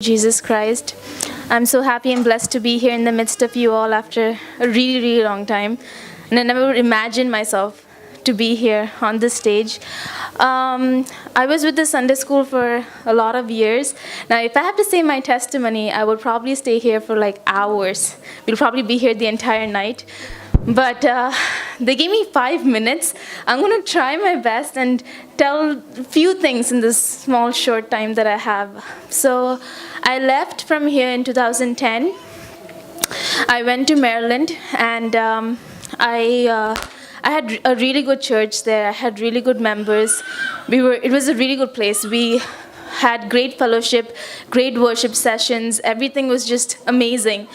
Jesus Christ. I'm so happy and blessed to be here in the midst of you all after a really, really long time. And I never imagined myself to be here on this stage. I was with the Sunday school for a lot of years. Now, if I have to say my testimony, I would probably stay here for like hours. We'll probably be here the entire night. But they gave me 5 minutes. I'm going to try my best and tell a few things in this small, short time that I have. So I left from here in 2010. I went to Maryland, and I had a really good church there. I had really good members. It was a really good place. We had great fellowship, great worship sessions. Everything was just amazing.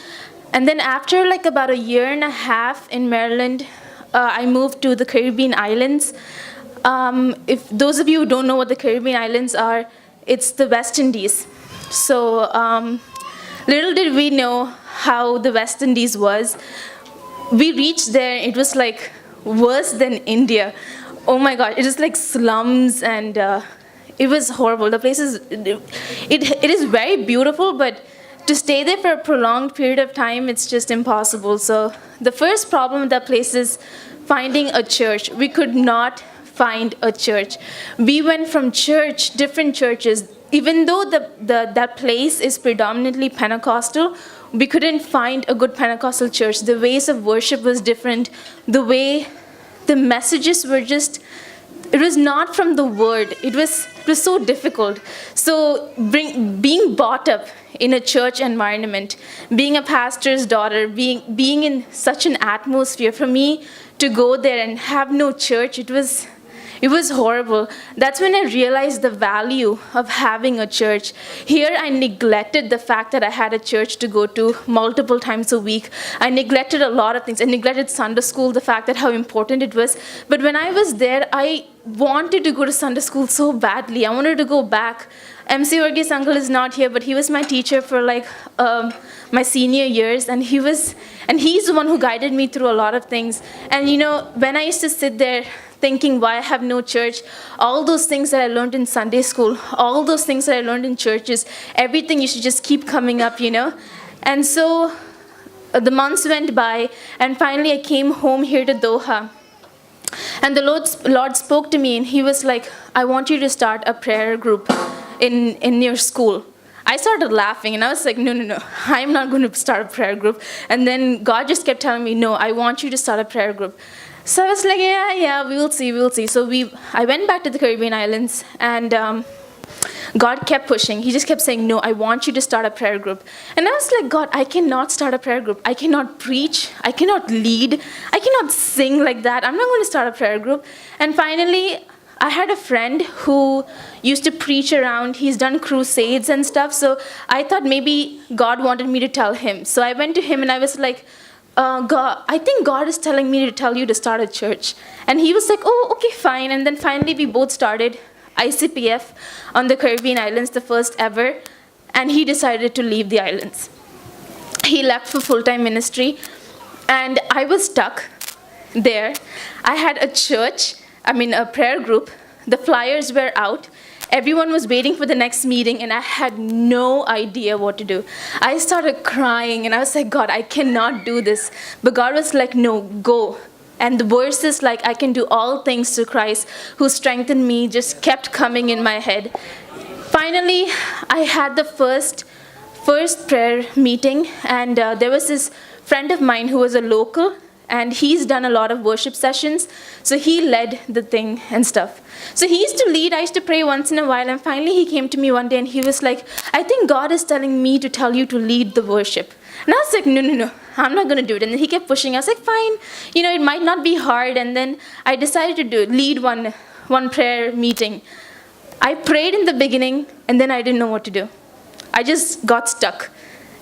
And then after like about a year and a half in Maryland, I moved to the Caribbean islands. If those of you who don't know what the Caribbean islands are, it's the West Indies. So little did we know how the West Indies was. We reached there, it was like worse than India. Oh my God, it was like slums, and it was horrible. The place is, it is very beautiful, but to stay there for a prolonged period of time, it's just impossible. So the first problem with that place is finding a church. We could not find a church. We went from different churches. Even though that place is predominantly Pentecostal, we couldn't find a good Pentecostal church. The ways of worship was different. The way the messages were just, it was not from the word. It was so difficult. So being brought up in a church environment, being a pastor's daughter, being in such an atmosphere, for me to go there and have no church, it was horrible. That's when I realized the value of having a church. Here I neglected the fact that I had a church to go to multiple times a week. I neglected a lot of things. I neglected Sunday school, the fact that how important it was. But when I was there, I wanted to go to Sunday school so badly. I wanted to go back. MC Varghese uncle is not here, but he was my teacher for like my senior years, and he's the one who guided me through a lot of things. And you know, when I used to sit there thinking why I have no church, all those things that I learned in Sunday school, all those things that I learned in churches, everything used to just keep coming up, you know. And so the months went by, and finally I came home here to Doha. And the Lord spoke to me, and he was like, I want you to start a prayer group in your school. I started laughing, and I was like, no, I'm not going to start a prayer group. And then God just kept telling me, no, I want you to start a prayer group. So I was like, yeah, we will see. So I went back to the Caribbean islands, and God kept pushing. He just kept saying, no, I want you to start a prayer group. And I was like, God, I cannot start a prayer group. I cannot preach. I cannot lead. I cannot sing like that. I'm not going to start a prayer group. And finally, I had a friend who used to preach around. He's done crusades and stuff. So I thought maybe God wanted me to tell him. So I went to him, and I was like, God, I think God is telling me to tell you to start a church. And he was like, oh, okay, fine. And then finally we both started ICPF on the Caribbean islands, the first ever. And he decided to leave the islands. He left for full-time ministry. And I was stuck there. I had a prayer group. The flyers were out. Everyone was waiting for the next meeting, and I had no idea what to do. I started crying, and I was like, God, I cannot do this. But God was like, no, go. And the verses like, I can do all things through Christ who strengthened me, just kept coming in my head. Finally, I had the first prayer meeting, and there was this friend of mine who was a local, and he's done a lot of worship sessions, so he led the thing and stuff. So he used to lead, I used to pray once in a while, and finally he came to me one day, and he was like, I think God is telling me to tell you to lead the worship. And I was like, no, I'm not going to do it. And then he kept pushing. I was like, fine, it might not be hard. And then I decided to lead one prayer meeting. I prayed in the beginning, and then I didn't know what to do. I just got stuck.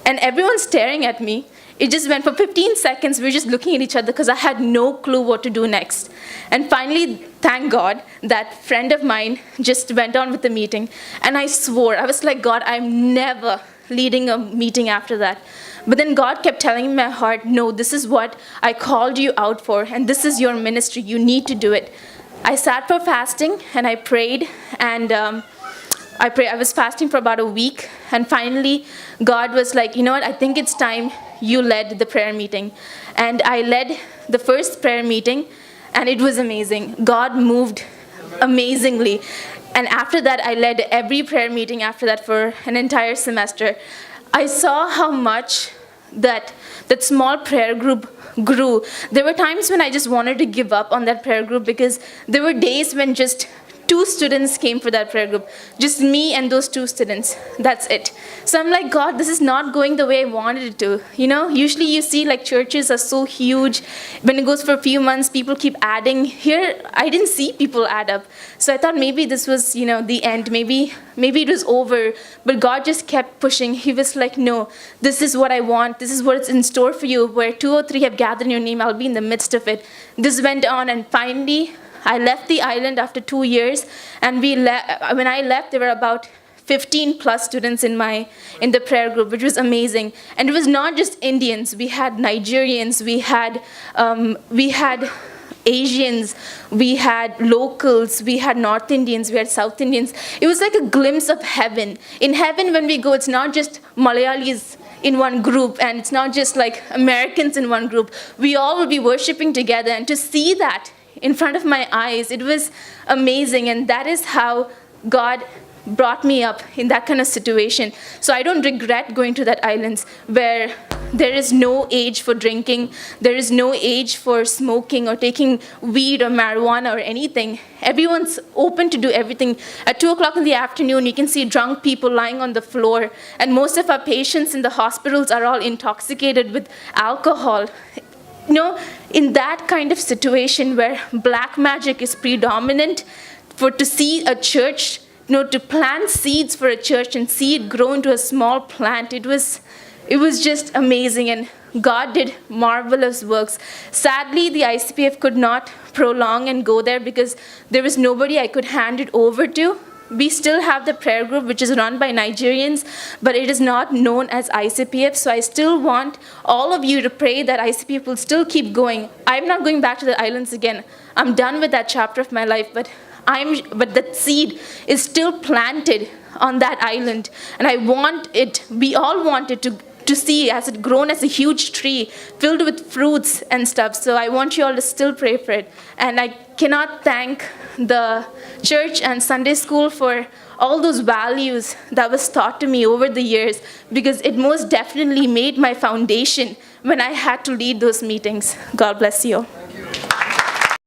And everyone's staring at me. It just went for 15 seconds. We were just looking at each other because I had no clue what to do next. And finally, thank God, that friend of mine just went on with the meeting. And I swore, I was like, God, I'm never leading a meeting after that. But then God kept telling me in my heart, no, this is what I called you out for, and this is your ministry. You need to do it. I sat for fasting, and I prayed, and I was fasting for about a week, and finally God was like, you know what, I think it's time you led the prayer meeting. And I led the first prayer meeting, and it was amazing. God moved amazingly. And after that, I led every prayer meeting after that for an entire semester. I saw how much that small prayer group grew. There were times when I just wanted to give up on that prayer group, because there were days when just 2 students came for that prayer group. Just me and those 2 students. That's it. So I'm like, God, this is not going the way I wanted it to. You know, usually you see like churches are so huge. When it goes for a few months, people keep adding. Here, I didn't see people add up. So I thought maybe this was, you know, the end. Maybe it was over. But God just kept pushing. He was like, no, this is what I want. This is what's in store for you. Where 2 or 3 have gathered in your name, I'll be in the midst of it. This went on, and finally, I left the island after 2 years, and when I left, there were about 15 plus students in the prayer group, which was amazing. And it was not just Indians. We had Nigerians, we had Asians, we had locals, we had North Indians, we had South Indians. It was like a glimpse of heaven. In heaven, when we go, it's not just Malayalis in one group, and it's not just like Americans in one group. We all will be worshiping together, and to see that in front of my eyes, it was amazing. And that is how God brought me up in that kind of situation. So I don't regret going to that islands where there is no age for drinking, there is no age for smoking or taking weed or marijuana or anything. Everyone's open to do everything. At 2 o'clock in the afternoon, you can see drunk people lying on the floor, and most of our patients in the hospitals are all intoxicated with alcohol. You know, in that kind of situation where black magic is predominant, to see a church, you know, to plant seeds for a church and see it grow into a small plant, it was just amazing, and God did marvelous works. Sadly, the ICPF could not prolong and go there because there was nobody I could hand it over to. We still have the prayer group, which is run by Nigerians, but it is not known as ICPF. So I still want all of you to pray that ICPF will still keep going. I'm not going back to the islands again. I'm done with that chapter of my life, but that seed is still planted on that island. And we all want it to see as it grown as a huge tree filled with fruits and stuff. So I want you all to still pray for it. And I cannot thank the church and Sunday school for all those values that was taught to me over the years, because it most definitely made my foundation when I had to lead those meetings. God bless you all.